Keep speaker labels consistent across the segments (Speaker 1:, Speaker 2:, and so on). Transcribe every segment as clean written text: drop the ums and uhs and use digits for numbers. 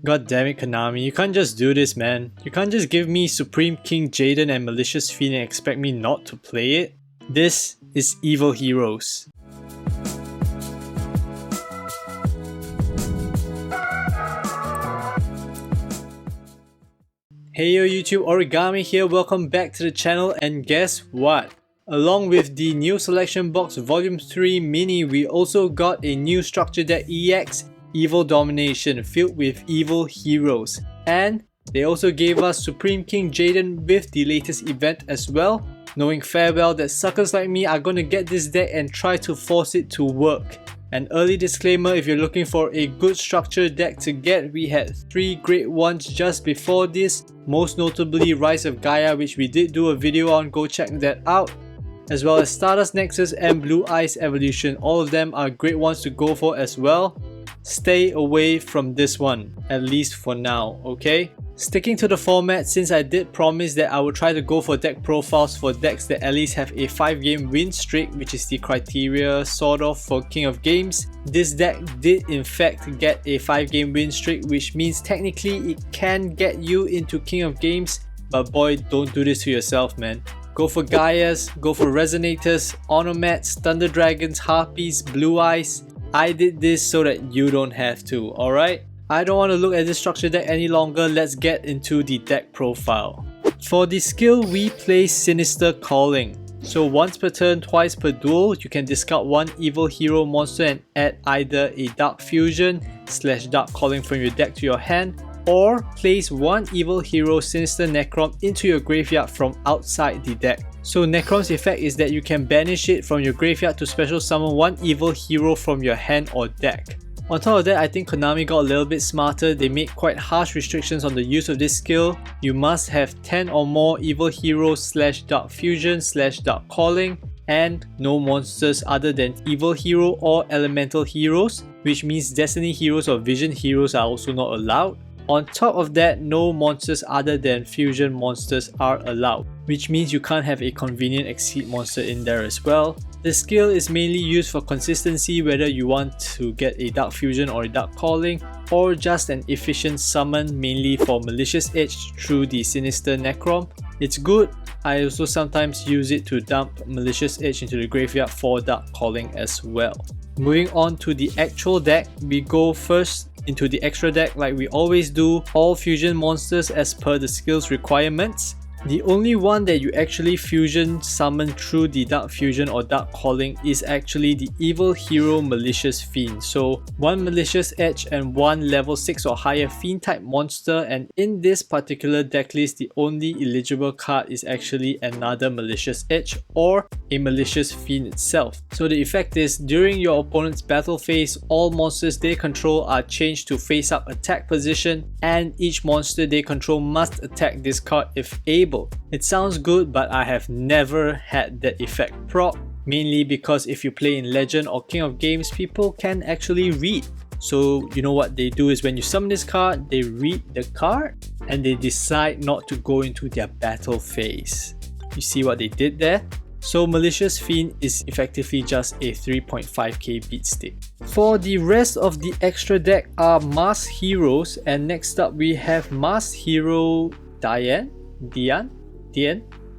Speaker 1: God damn it, Konami, you can't just do this, man. You can't just give me Supreme King Jaden and Malicious Fiend and expect me not to play it. This is Evil Heroes. Hey yo YouTube, Origami here, welcome back to the channel, and guess what? Along with the new selection box Volume 3 mini, we also got a new structure deck EX, Evil Domination, filled with evil heroes. And they also gave us Supreme King Jaden with the latest event as well, knowing fair well that suckers like me are gonna get this deck and try to force it to work. An early disclaimer, if you're looking for a good structured deck to get, we had 3 great ones just before this, most notably Rise of Gaia, which we did do a video on, go check that out, as well as Stardust Nexus and Blue Eyes Evolution. All of them are great ones to go for as well. Stay away from this one, at least for now, okay? Sticking to the format, since I did promise that I would try to go for deck profiles for decks that at least have a 5-game win streak, which is the criteria sort of for King of Games. This deck did in fact get a 5-game win streak, which means technically it can get you into King of Games, but boy, don't do this to yourself, man. Go for Gaias, go for Resonators, Onomats, Thunder Dragons, Harpies, Blue Eyes. I did this so that you don't have to, alright? I don't want to look at this structure deck any longer, let's get into the deck profile. For the skill, we play Sinister Calling. So once per turn, twice per duel, you can discard one evil hero monster and add either a Dark Fusion / Dark Calling from your deck to your hand, or place one evil hero Sinister Necrom into your graveyard from outside the deck. So Necrom's effect is that you can banish it from your graveyard to special summon one evil hero from your hand or deck. On top of that, I think Konami got a little bit smarter. They made quite harsh restrictions on the use of this skill. You must have 10 or more evil heroes / Dark Fusion / Dark Calling, and no monsters other than evil hero or elemental heroes, which means destiny heroes or vision heroes are also not allowed. On top of that, no monsters other than fusion monsters are allowed, which means you can't have a convenient exceed monster in there as well. The skill is mainly used for consistency, whether you want to get a Dark Fusion or a Dark Calling, or just an efficient summon, mainly for Malicious Edge through the Sinister Necrom. It's good. I also sometimes use it to dump Malicious Edge into the graveyard for Dark Calling as well. Moving on to the actual deck, we go first into the extra deck like we always do, all fusion monsters as per the skill's requirements. The only one that you actually fusion summon through the Dark Fusion or Dark Calling is actually the evil hero Malicious Fiend. So one Malicious Edge and one level 6 or higher Fiend type monster, and in this particular deck list the only eligible card is actually another Malicious Edge or a Malicious Fiend itself. So the effect is, during your opponent's battle phase, all monsters they control are changed to face up attack position, and each monster they control must attack this card if able. It sounds good, but I have never had that effect proc, mainly because if you play in Legend or King of Games, people can actually read. So you know what they do is, when you summon this card, they read the card and they decide not to go into their battle phase. You see what they did there? So Malicious Fiend is effectively just a 3.5k beat stick. For the rest of the extra deck are Masked Heroes, and next up we have Masked Hero Diane?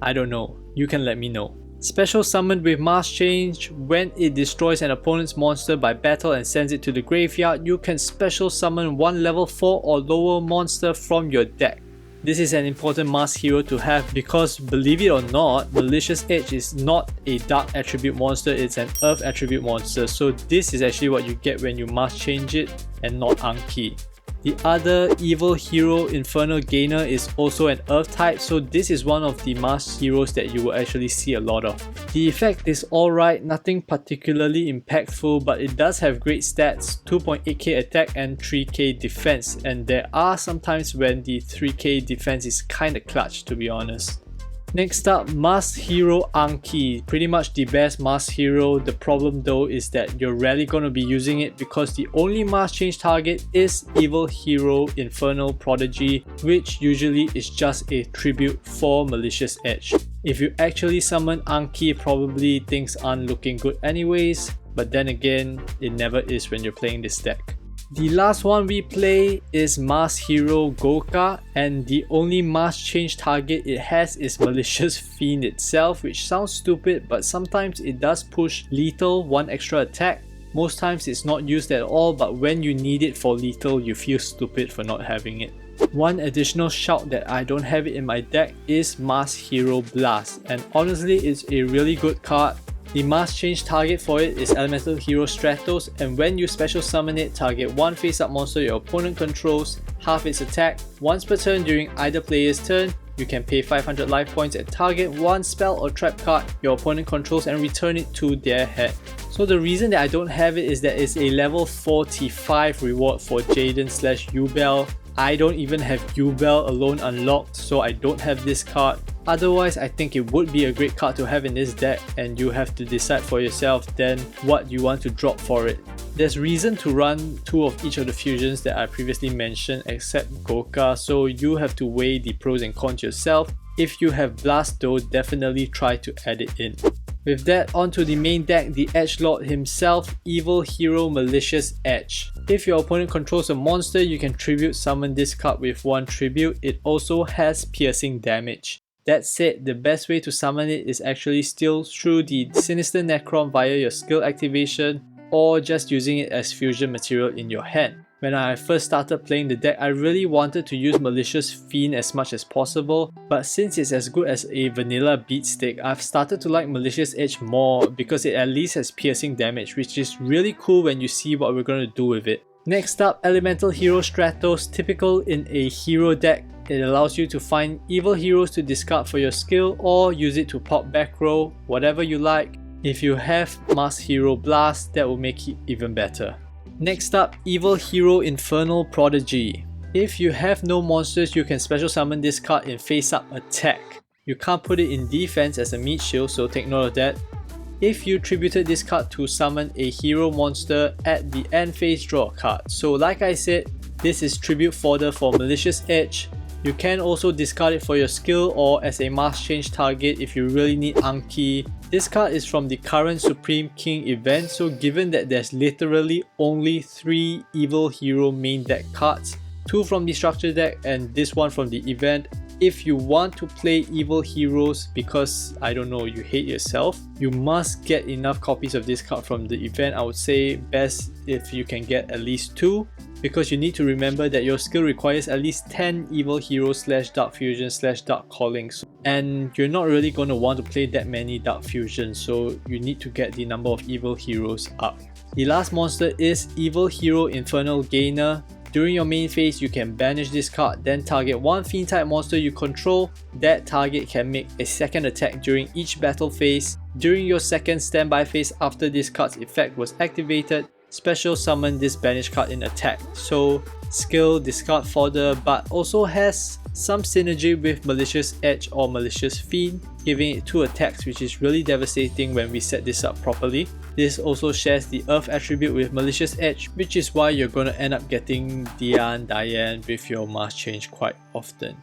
Speaker 1: I don't know, you can let me know. Special summon with Mask Change. When it destroys an opponent's monster by battle and sends it to the graveyard, you can special summon one level 4 or lower monster from your deck. This is an important Masked Hero to have because, believe it or not, Malicious Edge is not a Dark attribute monster, it's an Earth attribute monster. So this is actually what you get when you Mask Change it and not Anki. The other evil hero, Infernal Gainer, is also an Earth type, so this is one of the masked heroes that you will actually see a lot of. The effect is alright, nothing particularly impactful, but it does have great stats, 2.8k attack and 3k defense, and there are some times when the 3k defense is kinda clutch, to be honest. Next up, Masked Hero Anki, pretty much the best masked hero. The problem though is that you're rarely going to be using it because the only mask change target is Evil Hero Infernal Prodigy, which usually is just a tribute for Malicious Edge. If you actually summon Anki, probably things aren't looking good anyways, but then again, it never is when you're playing this deck. The last one we play is Mass Hero Goka, and the only mass change target it has is Malicious Fiend itself, which sounds stupid, but sometimes it does push lethal 1 extra attack. Most times it's not used at all, but when you need it for lethal, you feel stupid for not having it. One additional shout that I don't have it in my deck is Mass Hero Blast, and honestly it's a really good card. The mass change target for it is Elemental Hero Stratos, and when you special summon it, target one face-up monster your opponent controls, half its attack. Once per turn during either player's turn, you can pay 500 life points and target one spell or trap card your opponent controls and return it to their hand. So the reason that I don't have it is that it's a level 45 reward for Jaden/Yubel. I don't even have Yubel alone unlocked, so I don't have this card. Otherwise, I think it would be a great card to have in this deck, and you have to decide for yourself then what you want to drop for it. There's reason to run 2 of each of the fusions that I previously mentioned except Goka, so you have to weigh the pros and cons yourself. If you have Blast though, definitely try to add it in. With that, onto the main deck, the Edgelord himself, Evil Hero Malicious Edge. If your opponent controls a monster, you can tribute summon this card with 1 tribute. It also has piercing damage. That said, the best way to summon it is actually still through the Sinister Necron via your skill activation, or just using it as fusion material in your hand. When I first started playing the deck, I really wanted to use Malicious Fiend as much as possible, but since it's as good as a vanilla beatstick, I've started to like Malicious Edge more because it at least has piercing damage, which is really cool when you see what we're going to do with it. Next up, Elemental Hero Stratos. Typical in a hero deck, it allows you to find evil heroes to discard for your skill or use it to pop back row, whatever you like. If you have Mass Hero Blast, that will make it even better. Next up, Evil Hero Infernal Prodigy. If you have no monsters, you can special summon this card in face-up attack. You can't put it in defense as a meat shield, so take note of that. If you tributed this card to summon a hero monster, at the end phase draw a card. So like I said, this is tribute fodder for Malicious Edge. You can also discard it for your skill or as a mass change target if you really need Anki. This card is from the current Supreme King event, so given that there's literally only 3 Evil Hero main deck cards, 2 from the structure deck and this one from the event, if you want to play Evil Heroes because, I don't know, you hate yourself, you must get enough copies of this card from the event. I would say best if you can get at least 2, because you need to remember that your skill requires at least 10 Evil Heroes / Dark Fusion / Dark Callings, and you're not really going to want to play that many Dark Fusions, so you need to get the number of Evil Heroes up. The last monster is Evil Hero Infernal Gainer. During your main phase, you can banish this card, then target one Fiend type monster you control. That target can make a second attack during each battle phase. During your second standby phase after this card's effect was activated, special summon this banished card in attack. So skill discard fodder, but also has some synergy with Malicious Edge or Malicious Fiend, giving it 2 attacks, which is really devastating when we set this up properly. This also shares the Earth attribute with Malicious Edge, which is why you're going to end up getting Diane with your mass change quite often.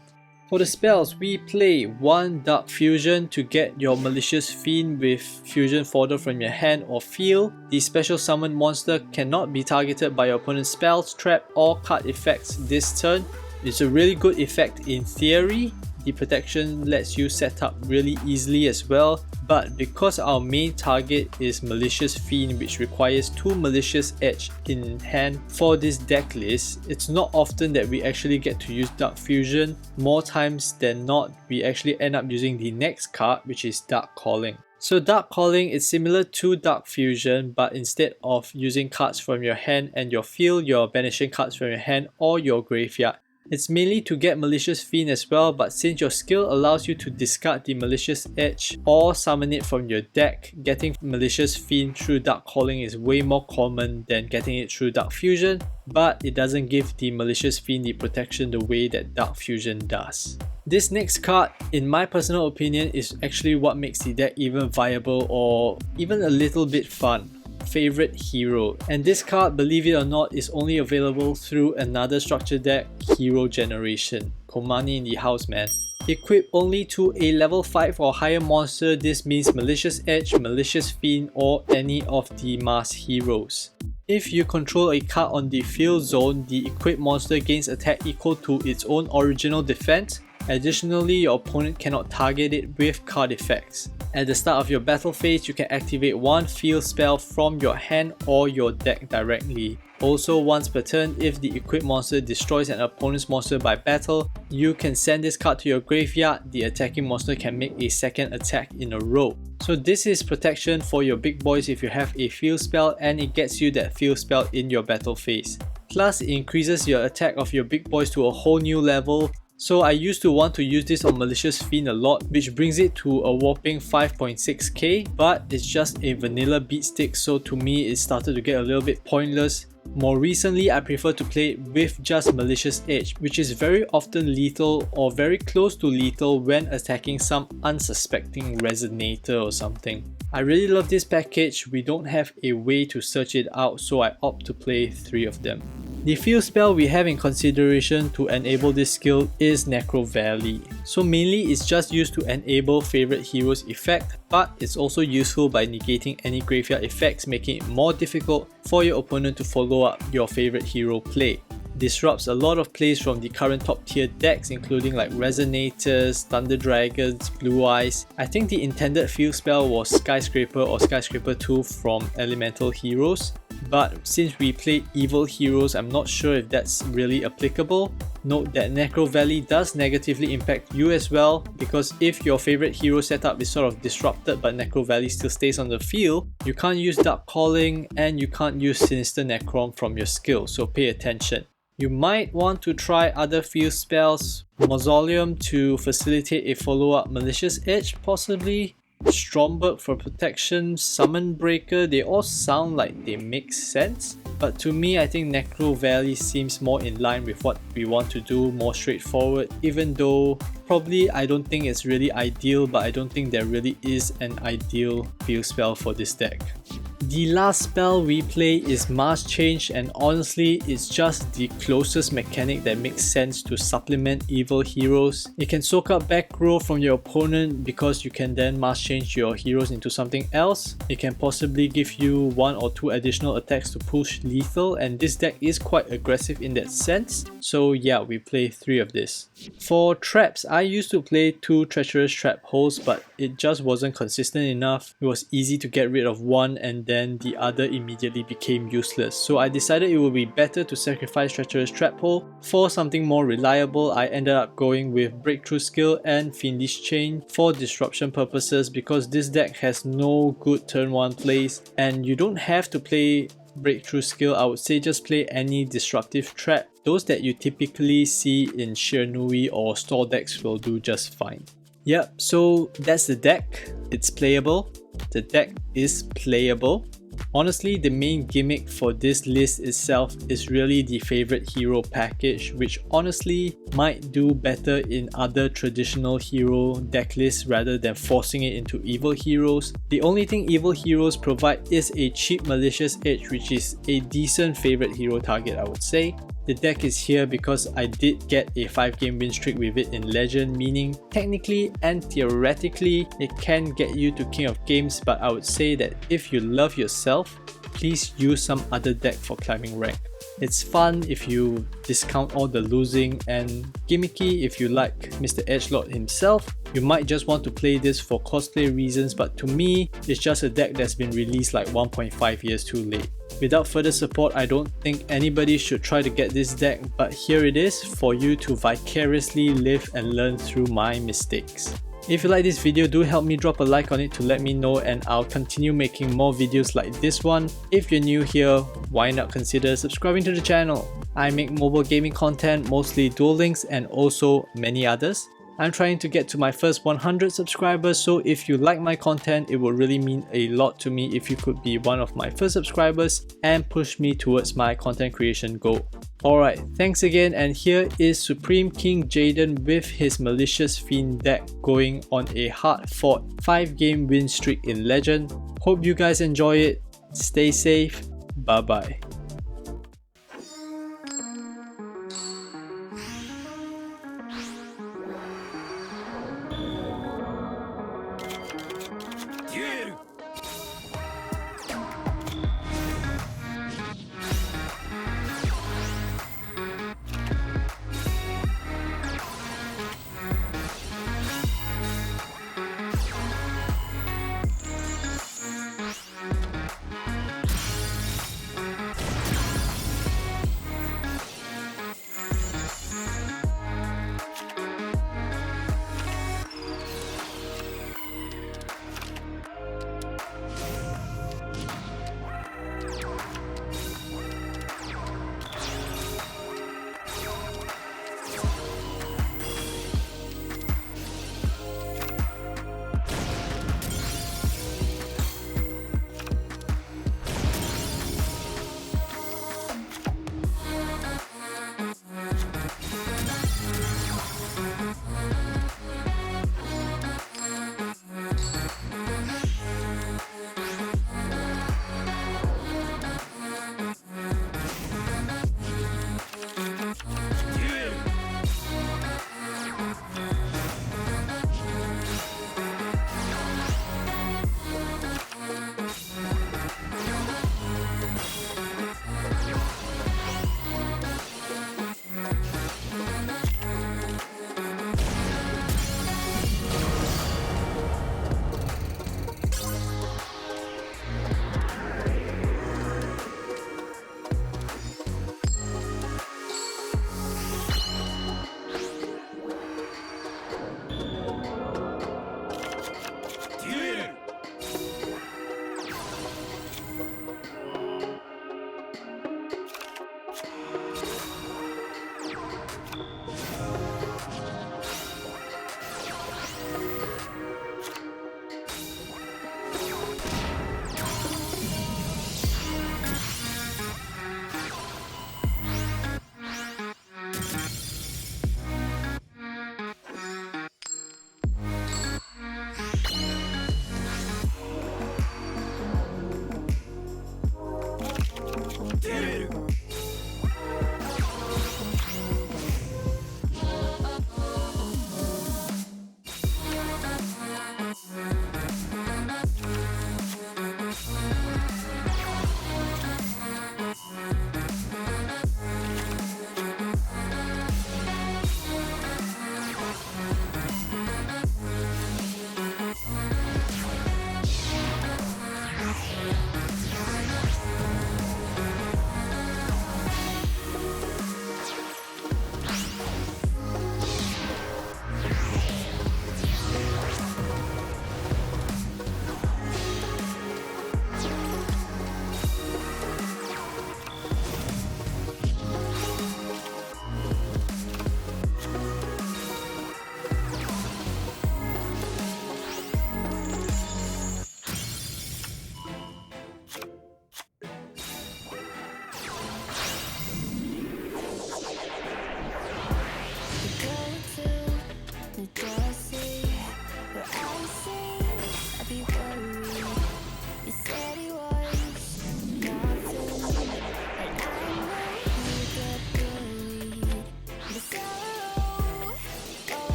Speaker 1: For the spells, we play 1 Dark Fusion to get your Malicious Fiend with fusion fodder from your hand or field. The special summon monster cannot be targeted by your opponent's spells, trap or card effects this turn. It's a really good effect in theory. The protection lets you set up really easily as well, but because our main target is Malicious Fiend, which requires 2 Malicious Edge in hand for this deck list, it's not often that we actually get to use Dark Fusion. More times than not, we actually end up using the next card, which is Dark Calling. So Dark Calling is similar to Dark Fusion, but instead of using cards from your hand and your field, you're banishing cards from your hand or your graveyard. It's mainly to get Malicious Fiend as well, but since your skill allows you to discard the Malicious Edge or summon it from your deck, getting Malicious Fiend through Dark Calling is way more common than getting it through Dark Fusion, but it doesn't give the Malicious Fiend the protection the way that Dark Fusion does. This next card, in my personal opinion, is actually what makes the deck even viable or even a little bit fun. Favorite Hero, and this card, believe it or not, is only available through another structure deck, Hero Generation. Komani in the house, man. Equip only to a level 5 or higher monster. This means Malicious Edge, Malicious Fiend or any of the mass heroes. If you control a card on the field zone, the equipped monster gains attack equal to its own original defense. Additionally, your opponent cannot target it with card effects. At the start of your battle phase, you can activate one field spell from your hand or your deck directly. Also, once per turn, if the equipped monster destroys an opponent's monster by battle, you can send this card to your graveyard. The attacking monster can make a second attack in a row. So this is protection for your big boys if you have a field spell, and it gets you that field spell in your battle phase. Plus, it increases your attack of your big boys to a whole new level. So I used to want to use this on Malicious Fiend a lot, which brings it to a whopping 5.6k, but it's just a vanilla beatstick, so to me it started to get a little bit pointless. More recently, I prefer to play it with just Malicious Edge, which is very often lethal or very close to lethal when attacking some unsuspecting resonator or something. I really love this package. We don't have a way to search it out, so I opt to play 3 of them. The field spell we have in consideration to enable this skill is Necro Valley. So mainly it's just used to enable favorite heroes effect, but it's also useful by negating any graveyard effects, making it more difficult for your opponent to follow up your favorite hero play. Disrupts a lot of plays from the current top tier decks, including like Resonators, Thunder Dragons, Blue Eyes. I think the intended field spell was Skyscraper or Skyscraper 2 from Elemental Heroes, but since we played Evil Heroes, I'm not sure if that's really applicable. Note that Necro Valley does negatively impact you as well, because if your favorite hero setup is sort of disrupted but Necro Valley still stays on the field, you can't use Dark Calling and you can't use Sinister Necrom from your skill, so pay attention. You might want to try other field spells, Mausoleum to facilitate a follow-up Malicious Edge possibly, Stromberg for protection, Summon Breaker, they all sound like they make sense. But to me, I think Necro Valley seems more in line with what we want to do, more straightforward, even though probably I don't think it's really ideal, but I don't think there really is an ideal field spell for this deck. The last spell we play is Mass Change, and honestly it's just the closest mechanic that makes sense to supplement evil heroes. It can soak up back row from your opponent because you can then Mass Change your heroes into something else. It can possibly give you 1 or 2 additional attacks to push lethal, and this deck is quite aggressive in that sense. So yeah, we play 3 of this. For traps, I used to play 2 Treacherous Trap Holes, but it just wasn't consistent enough. It was easy to get rid of one and then the other immediately became useless. So I decided it would be better to sacrifice Treacherous Trap Hole for something more reliable. I ended up going with Breakthrough Skill and Fiendish Chain for disruption purposes, because this deck has no good turn 1 plays, and you don't have to play Breakthrough Skill. I would say just play any disruptive trap. Those that you typically see in Shiranui or store decks will do just fine. Yep, so that's the deck. It's playable. The deck is playable. Honestly, the main gimmick for this list itself is really the favorite hero package, which honestly might do better in other traditional hero deck lists rather than forcing it into evil heroes. The only thing evil heroes provide is a cheap Malicious Edge, which is a decent favorite hero target, I would say. The deck is here because I did get a 5-game win streak with it in Legend, meaning technically and theoretically it can get you to King of Games, but I would say that if you love yourself, please use some other deck for climbing rank. It's fun if you discount all the losing, and gimmicky if you like Mr. Edgelord himself. You might just want to play this for cosplay reasons, but to me, it's just a deck that's been released like 1.5 years too late. Without further support, I don't think anybody should try to get this deck, but here it is for you to vicariously live and learn through my mistakes. If you like this video, do help me drop a like on it to let me know, and I'll continue making more videos like this one. If you're new here, why not consider subscribing to the channel? I make mobile gaming content, mostly Duel Links and also many others. I'm trying to get to my first 100 subscribers, so if you like my content, it would really mean a lot to me if you could be one of my first subscribers and push me towards my content creation goal. Alright, thanks again, and here is Supreme King Jaden with his Malicious Fiend deck going on a hard-fought 5-game win streak in Legend. Hope you guys enjoy it, stay safe, bye bye.